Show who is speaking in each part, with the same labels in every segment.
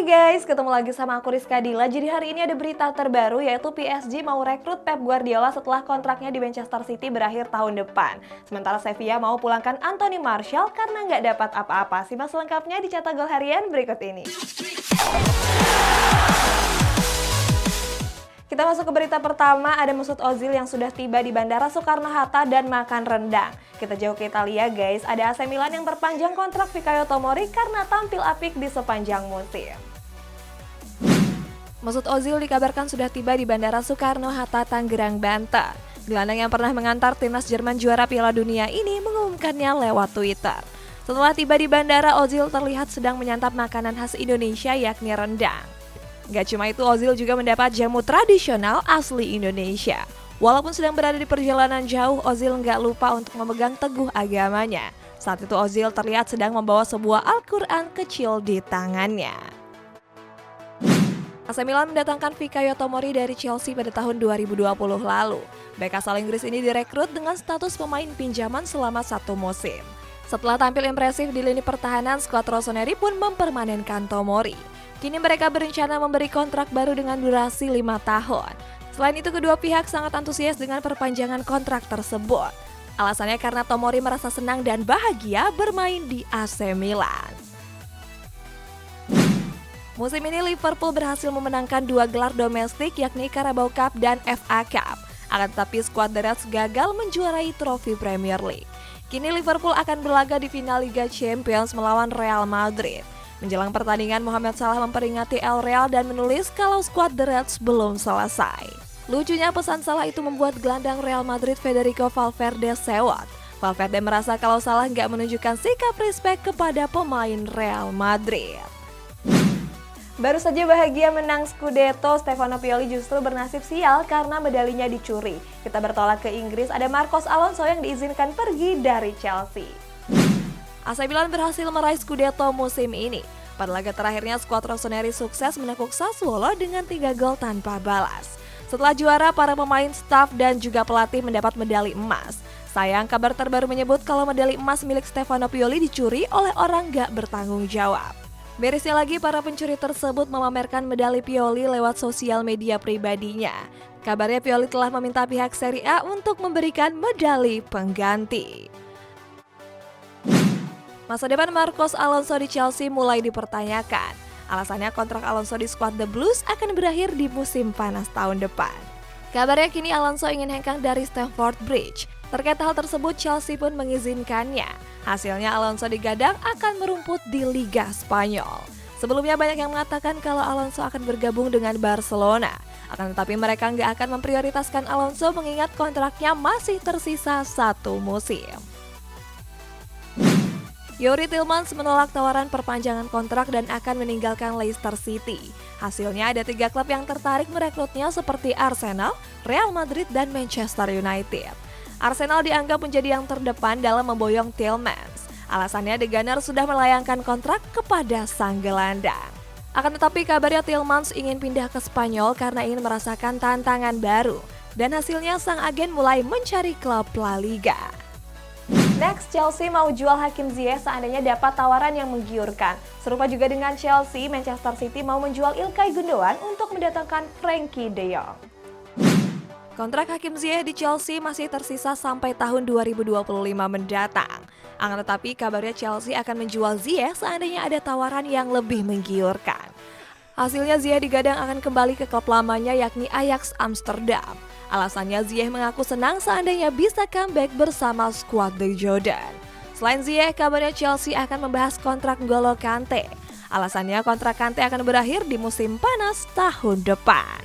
Speaker 1: Guys, ketemu lagi sama aku Rizka Dila. Jadi hari ini ada berita terbaru yaitu PSG mau rekrut Pep Guardiola setelah kontraknya di Manchester City berakhir tahun depan. Sementara Sevilla mau pulangkan Anthony Martial karena nggak dapat apa-apa. Simak selengkapnya di Cetak Gol Harian berikut ini. Kita masuk ke berita pertama, ada Mesut Ozil yang sudah tiba di Bandara Soekarno-Hatta dan makan rendang. Kita jauh ke Italia guys, ada AC Milan yang perpanjang kontrak Fikayo Tomori karena tampil apik di sepanjang musim. Mesut Ozil dikabarkan sudah tiba di Bandara Soekarno-Hatta, Tangerang, Banten. Gelandang yang pernah mengantar timnas Jerman juara Piala Dunia ini mengumumkannya lewat Twitter. Setelah tiba di bandara, Ozil terlihat sedang menyantap makanan khas Indonesia yakni rendang. Gak cuma itu, Ozil juga mendapat jamu tradisional asli Indonesia. Walaupun sedang berada di perjalanan jauh, Ozil nggak lupa untuk memegang teguh agamanya. Saat itu Ozil terlihat sedang membawa sebuah Al-Quran kecil di tangannya. AC Milan mendatangkan Fikayo Tomori dari Chelsea pada tahun 2020 lalu. Bek asal Inggris ini direkrut dengan status pemain pinjaman selama 1 musim. Setelah tampil impresif di lini pertahanan, skuad Rossoneri pun mempermanenkan Tomori. Kini mereka berencana memberi kontrak baru dengan durasi 5 tahun. Selain itu, kedua pihak sangat antusias dengan perpanjangan kontrak tersebut. Alasannya karena Tomori merasa senang dan bahagia bermain di AC Milan. Musim ini Liverpool berhasil memenangkan 2 gelar domestik yakni Carabao Cup dan FA Cup. Akan tetapi skuad The Reds gagal menjuarai trofi Premier League. Kini Liverpool akan berlaga di final Liga Champions melawan Real Madrid. Menjelang pertandingan, Mohamed Salah memperingati El Real dan menulis kalau skuad The Reds belum selesai. Lucunya pesan Salah itu membuat gelandang Real Madrid Federico Valverde sewot. Valverde merasa kalau Salah nggak menunjukkan sikap respect kepada pemain Real Madrid. Baru saja bahagia menang Scudetto, Stefano Pioli justru bernasib sial karena medalinya dicuri. Kita bertolak ke Inggris, ada Marcos Alonso yang diizinkan pergi dari Chelsea. AC Milan berhasil meraih Scudetto musim ini. Pada laga terakhirnya, skuad Rossoneri sukses menekuk Sassuolo dengan 3 gol tanpa balas. Setelah juara, para pemain, staf, dan juga pelatih mendapat medali emas. Sayang, kabar terbaru menyebut kalau medali emas milik Stefano Pioli dicuri oleh orang gak bertanggung jawab. Beresnya lagi, para pencuri tersebut memamerkan medali Pioli lewat sosial media pribadinya. Kabarnya Pioli telah meminta pihak Serie A untuk memberikan medali pengganti. Masa depan Marcos Alonso di Chelsea mulai dipertanyakan. Alasannya kontrak Alonso di skuad The Blues akan berakhir di musim panas tahun depan. Kabarnya kini Alonso ingin hengkang dari Stamford Bridge. Terkait hal tersebut, Chelsea pun mengizinkannya. Hasilnya Alonso digadang akan merumput di Liga Spanyol. Sebelumnya banyak yang mengatakan kalau Alonso akan bergabung dengan Barcelona. Akan tetapi mereka nggak akan memprioritaskan Alonso mengingat kontraknya masih tersisa 1 musim. Youri Tielemans menolak tawaran perpanjangan kontrak dan akan meninggalkan Leicester City. Hasilnya ada 3 klub yang tertarik merekrutnya seperti Arsenal, Real Madrid, dan Manchester United. Arsenal dianggap menjadi yang terdepan dalam memboyong Tielemans. Alasannya The Gunners sudah melayangkan kontrak kepada sang gelandang. Akan tetapi kabarnya Tielemans ingin pindah ke Spanyol karena ingin merasakan tantangan baru. Dan hasilnya sang agen mulai mencari klub La Liga. Next, Chelsea mau jual Hakim Ziyech seandainya dapat tawaran yang menggiurkan. Serupa juga dengan Chelsea, Manchester City mau menjual Ilkay Gundogan untuk mendatangkan Frenkie de Jong. Kontrak Hakim Ziyech di Chelsea masih tersisa sampai tahun 2025 mendatang. Akan tetapi kabarnya Chelsea akan menjual Ziyech seandainya ada tawaran yang lebih menggiurkan. Hasilnya Ziyech digadang akan kembali ke klub lamanya yakni Ajax Amsterdam. Alasannya Ziyech mengaku senang seandainya bisa comeback bersama skuad The Jordan. Selain Ziyech, kabarnya Chelsea akan membahas kontrak N'Golo Kante. Alasannya kontrak Kante akan berakhir di musim panas tahun depan.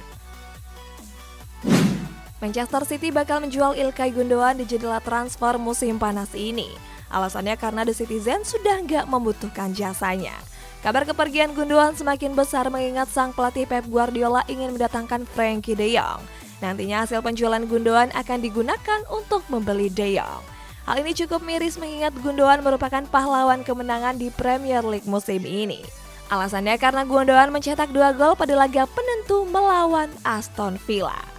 Speaker 1: Manchester City bakal menjual Ilkay Gundogan di jendela transfer musim panas ini. Alasannya karena The Citizen sudah nggak membutuhkan jasanya. Kabar kepergian Gundogan semakin besar mengingat sang pelatih Pep Guardiola ingin mendatangkan Frenkie de Jong. Nantinya hasil penjualan Gundogan akan digunakan untuk membeli De Jong. Hal ini cukup miris mengingat Gundogan merupakan pahlawan kemenangan di Premier League musim ini. Alasannya karena Gundogan mencetak 2 gol pada laga penentu melawan Aston Villa.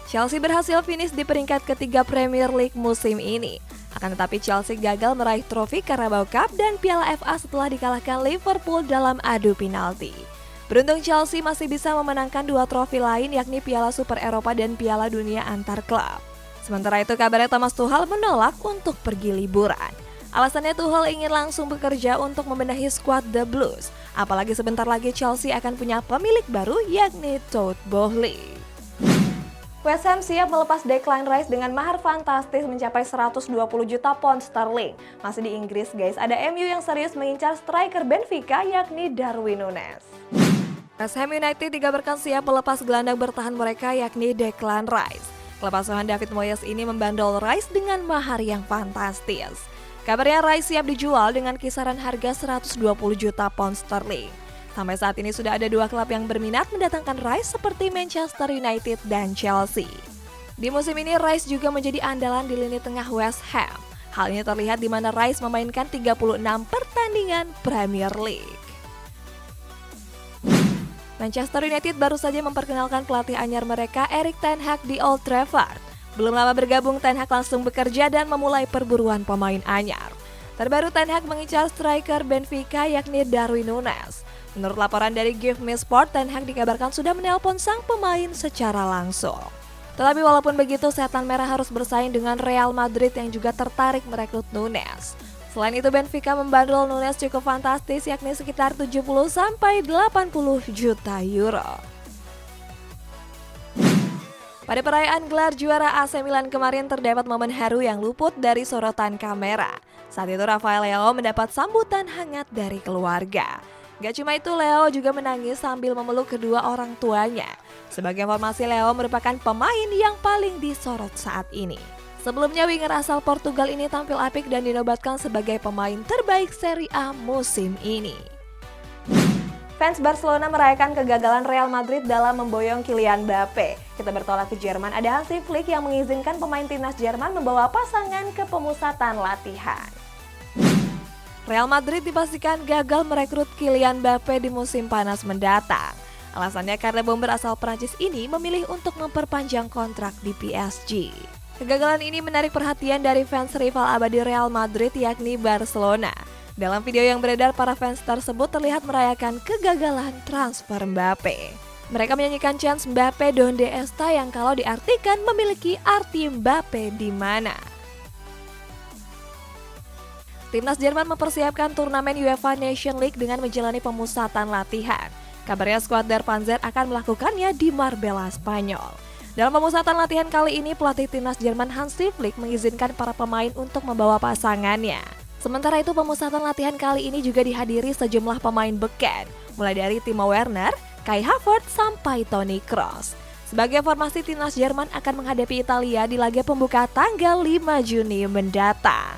Speaker 1: Chelsea berhasil finish di peringkat ketiga Premier League musim ini. Akan tetapi Chelsea gagal meraih trofi Carabao Cup dan Piala FA setelah dikalahkan Liverpool dalam adu penalti. Beruntung Chelsea masih bisa memenangkan 2 trofi lain yakni Piala Super Eropa dan Piala Dunia antar klub. Sementara itu kabarnya Thomas Tuchel menolak untuk pergi liburan. Alasannya Tuchel ingin langsung bekerja untuk membenahi skuad The Blues. Apalagi sebentar lagi Chelsea akan punya pemilik baru yakni Todd Boehly. West Ham siap melepas Declan Rice dengan mahar fantastis mencapai 120 juta pound sterling. Masih di Inggris guys, ada MU yang serius mengincar striker Benfica yakni Darwin Núñez. West Ham United dikabarkan siap melepas gelandang bertahan mereka yakni Declan Rice. Klub asuhan David Moyes ini membandol Rice dengan mahar yang fantastis. Kabarnya Rice siap dijual dengan kisaran harga 120 juta pound sterling. Sampai saat ini sudah ada 2 klub yang berminat mendatangkan Rice seperti Manchester United dan Chelsea. Di musim ini Rice juga menjadi andalan di lini tengah West Ham. Hal ini terlihat di mana Rice memainkan 36 pertandingan Premier League. Manchester United baru saja memperkenalkan pelatih anyar mereka Erik ten Hag di Old Trafford. Belum lama bergabung, Ten Hag langsung bekerja dan memulai perburuan pemain anyar. Terbaru Ten Hag mengincar striker Benfica yakni Darwin Núñez. Menurut laporan dari Give Me Sport, Ten Hag dikabarkan sudah menelpon sang pemain secara langsung. Tetapi walaupun begitu, Setan Merah harus bersaing dengan Real Madrid yang juga tertarik merekrut Núñez. Selain itu, Benfica membandrol Núñez cukup fantastis yakni sekitar 70-80 juta euro. Pada perayaan gelar juara AC Milan kemarin terdapat momen haru yang luput dari sorotan kamera. Saat itu Rafael Leao mendapat sambutan hangat dari keluarga. Gak cuma itu, Leo juga menangis sambil memeluk kedua orang tuanya. Sebagai informasi, Leo merupakan pemain yang paling disorot saat ini. Sebelumnya winger asal Portugal ini tampil apik dan dinobatkan sebagai pemain terbaik Serie A musim ini. Fans Barcelona merayakan kegagalan Real Madrid dalam memboyong Kylian Mbappe. Kita bertolak ke Jerman, ada Hansi Flick yang mengizinkan pemain timnas Jerman membawa pasangan ke pemusatan latihan. Real Madrid dipastikan gagal merekrut Kylian Mbappe di musim panas mendatang. Alasannya karena bomber asal Prancis ini memilih untuk memperpanjang kontrak di PSG. Kegagalan ini menarik perhatian dari fans rival abadi Real Madrid yakni Barcelona. Dalam video yang beredar, para fans tersebut terlihat merayakan kegagalan transfer Mbappe. Mereka menyanyikan chants Mbappe donde está yang kalau diartikan memiliki arti Mbappe di mana. Timnas Jerman mempersiapkan turnamen UEFA Nation League dengan menjalani pemusatan latihan. Kabarnya skuad Der Panzer akan melakukannya di Marbella, Spanyol. Dalam pemusatan latihan kali ini, pelatih timnas Jerman Hansi Flick mengizinkan para pemain untuk membawa pasangannya. Sementara itu, pemusatan latihan kali ini juga dihadiri sejumlah pemain beken, mulai dari Timo Werner, Kai Havertz, sampai Toni Kroos. Sebagai formasi, timnas Jerman akan menghadapi Italia di laga pembuka tanggal 5 Juni mendatang.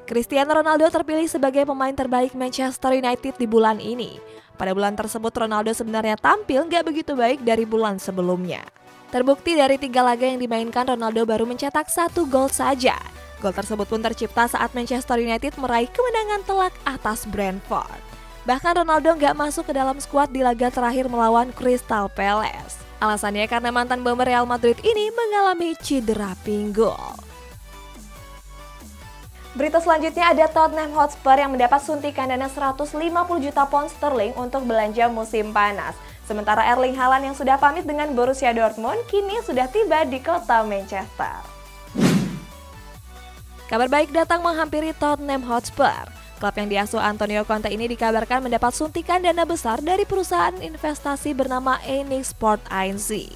Speaker 1: Cristiano Ronaldo terpilih sebagai pemain terbaik Manchester United di bulan ini. Pada bulan tersebut, Ronaldo sebenarnya tampil gak begitu baik dari bulan sebelumnya. Terbukti dari 3 laga yang dimainkan, Ronaldo baru mencetak 1 gol saja. Gol tersebut pun tercipta saat Manchester United meraih kemenangan telak atas Brentford. Bahkan Ronaldo nggak masuk ke dalam skuad di laga terakhir melawan Crystal Palace. Alasannya karena mantan bomber Real Madrid ini mengalami cedera pinggul. Berita selanjutnya ada Tottenham Hotspur yang mendapat suntikan dana 150 juta pound sterling untuk belanja musim panas. Sementara Erling Haaland yang sudah pamit dengan Borussia Dortmund kini sudah tiba di kota Manchester. Kabar baik datang menghampiri Tottenham Hotspur. Klub yang diasuh Antonio Conte ini dikabarkan mendapat suntikan dana besar dari perusahaan investasi bernama Enix Sport Inc.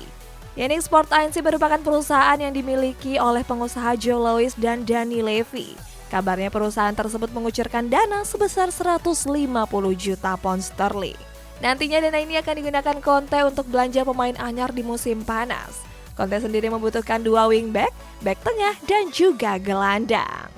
Speaker 1: Enix Sport Inc. merupakan perusahaan yang dimiliki oleh pengusaha Joe Louis dan Danny Levy. Kabarnya perusahaan tersebut mengucurkan dana sebesar 150 juta pound sterling. Nantinya dana ini akan digunakan Conte untuk belanja pemain anyar di musim panas. Conte sendiri membutuhkan 2 wingback, back tengah, dan juga gelandang.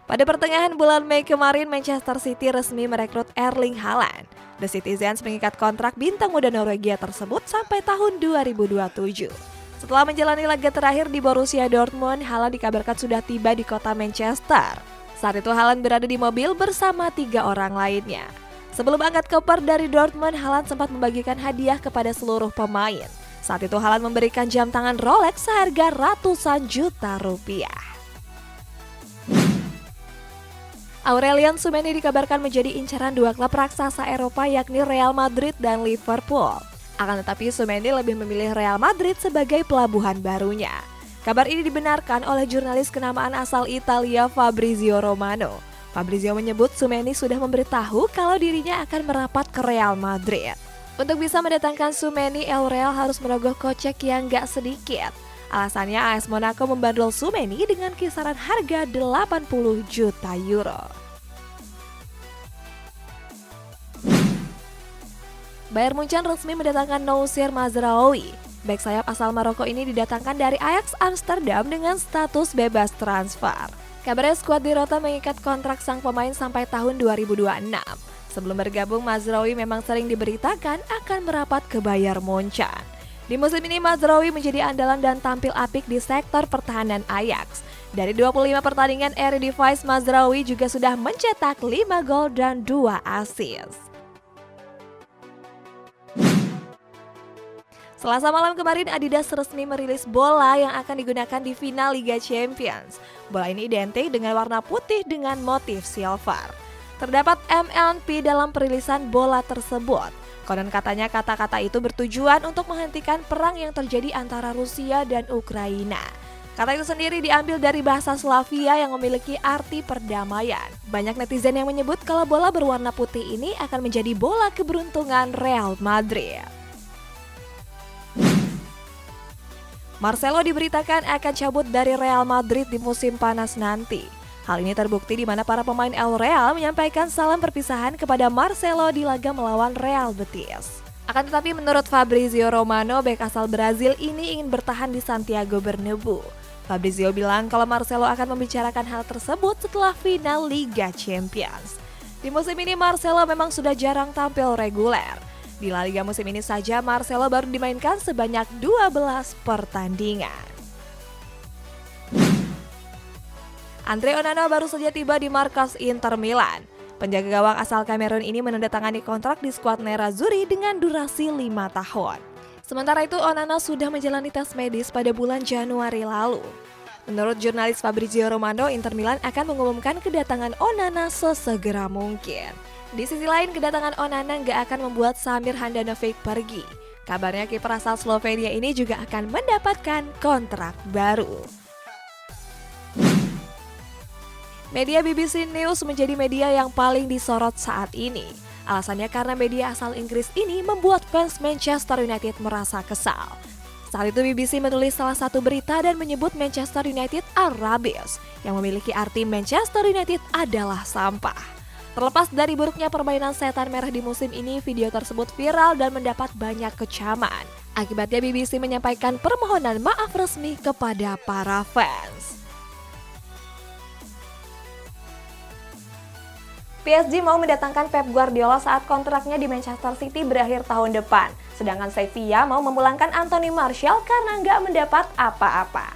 Speaker 1: Pada pertengahan bulan Mei kemarin, Manchester City resmi merekrut Erling Haaland. The Citizens mengikat kontrak bintang muda Norwegia tersebut sampai tahun 2027. Setelah menjalani laga terakhir di Borussia Dortmund, Haaland dikabarkan sudah tiba di kota Manchester. Saat itu Haaland berada di mobil bersama 3 orang lainnya. Sebelum angkat koper dari Dortmund, Haaland sempat membagikan hadiah kepada seluruh pemain. Saat itu Haaland memberikan jam tangan Rolex seharga ratusan juta rupiah. Aurelien Tchouameni dikabarkan menjadi incaran dua klub raksasa Eropa yakni Real Madrid dan Liverpool. Akan tetapi Tchouameni lebih memilih Real Madrid sebagai pelabuhan barunya. Kabar ini dibenarkan oleh jurnalis kenamaan asal Italia Fabrizio Romano. Fabrizio menyebut Tchouameni sudah memberitahu kalau dirinya akan merapat ke Real Madrid. Untuk bisa mendatangkan Tchouameni, El Real harus merogoh kocek yang gak sedikit. Alasannya AS Monaco membandrol Tchouameni dengan kisaran harga 80 juta euro. Bayern Munchen resmi mendatangkan Noussair Mazraoui. Bek sayap asal Maroko ini didatangkan dari Ajax Amsterdam dengan status bebas transfer. Kabarnya skuad di Rotterdam mengikat kontrak sang pemain sampai tahun 2026. Sebelum bergabung, Mazraoui memang sering diberitakan akan merapat ke Bayern Munchen. Di musim ini, Mazraoui menjadi andalan dan tampil apik di sektor pertahanan Ajax. Dari 25 pertandingan Eredivisie, Mazraoui juga sudah mencetak 5 gol dan 2 assist. Selasa malam kemarin, Adidas resmi merilis bola yang akan digunakan di final Liga Champions. Bola ini identik dengan warna putih dengan motif silver. Terdapat MNP dalam perilisan bola tersebut. Konon katanya kata-kata itu bertujuan untuk menghentikan perang yang terjadi antara Rusia dan Ukraina. Kata itu sendiri diambil dari bahasa Slavia yang memiliki arti perdamaian. Banyak netizen yang menyebut kalau bola berwarna putih ini akan menjadi bola keberuntungan Real Madrid. Marcelo diberitakan akan cabut dari Real Madrid di musim panas nanti. Hal ini terbukti di mana para pemain El Real menyampaikan salam perpisahan kepada Marcelo di laga melawan Real Betis. Akan tetapi menurut Fabrizio Romano, bek asal Brazil ini ingin bertahan di Santiago Bernabeu. Fabrizio bilang kalau Marcelo akan membicarakan hal tersebut setelah final Liga Champions. Di musim ini Marcelo memang sudah jarang tampil reguler. Di La Liga musim ini saja Marcelo baru dimainkan sebanyak 12 pertandingan. Andre Onana baru saja tiba di markas Inter Milan. Penjaga gawang asal Kamerun ini menandatangani kontrak di skuad Nerazzurri dengan durasi 5 tahun. Sementara itu Onana sudah menjalani tes medis pada bulan Januari lalu. Menurut jurnalis Fabrizio Romano, Inter Milan akan mengumumkan kedatangan Onana sesegera mungkin. Di sisi lain, kedatangan Onana nggak akan membuat Samir Handanovic pergi. Kabarnya kiper asal Slovenia ini juga akan mendapatkan kontrak baru. Media BBC News menjadi media yang paling disorot saat ini. Alasannya karena media asal Inggris ini membuat fans Manchester United merasa kesal. Saat itu BBC menulis salah satu berita dan menyebut Manchester United are rubbish, yang memiliki arti Manchester United adalah sampah. Terlepas dari buruknya permainan setan merah di musim ini, video tersebut viral dan mendapat banyak kecaman. Akibatnya BBC menyampaikan permohonan maaf resmi kepada para fans. PSG mau mendatangkan Pep Guardiola saat kontraknya di Manchester City berakhir tahun depan. Sedangkan Sevilla mau memulangkan Anthony Martial karena nggak mendapat apa-apa.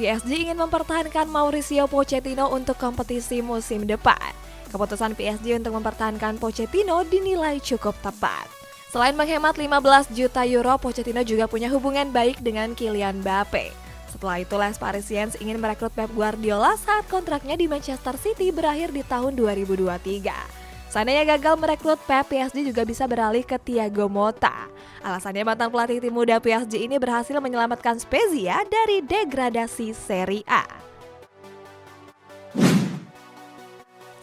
Speaker 1: PSG ingin mempertahankan Mauricio Pochettino untuk kompetisi musim depan. Keputusan PSG untuk mempertahankan Pochettino dinilai cukup tepat. Selain menghemat 15 juta euro, Pochettino juga punya hubungan baik dengan Kylian Mbappe. Setelah itu, Les Parisiens ingin merekrut Pep Guardiola saat kontraknya di Manchester City berakhir di tahun 2023. Seandainya gagal merekrut Pep, PSG juga bisa beralih ke Thiago Motta. Alasannya mantan pelatih tim muda PSG ini berhasil menyelamatkan Spezia dari degradasi Serie A.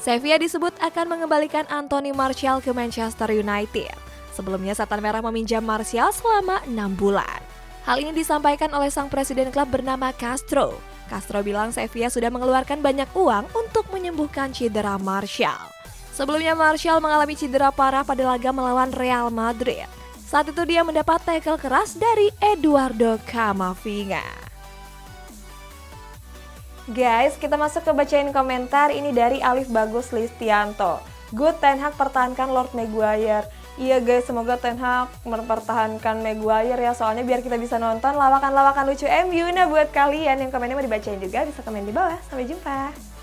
Speaker 1: Sevilla disebut akan mengembalikan Anthony Martial ke Manchester United. Sebelumnya Setan Merah meminjam Martial selama 6 bulan. Hal ini disampaikan oleh sang presiden klub bernama Castro. Castro bilang Sevilla sudah mengeluarkan banyak uang untuk menyembuhkan cedera Martial. Sebelumnya Martial mengalami cedera parah pada laga melawan Real Madrid. Saat itu dia mendapat tackle keras dari Eduardo Camavinga. Guys, kita masuk ke bacain komentar ini dari Alif Bagus Listianto. Good, Ten Hag pertahankan Lord Maguire. Iya guys, semoga Ten Hag mempertahankan Maguire ya, soalnya biar kita bisa nonton lawakan-lawakan lucu MU. Nah buat kalian yang komennya mau dibacain juga bisa komen di bawah. Sampai jumpa.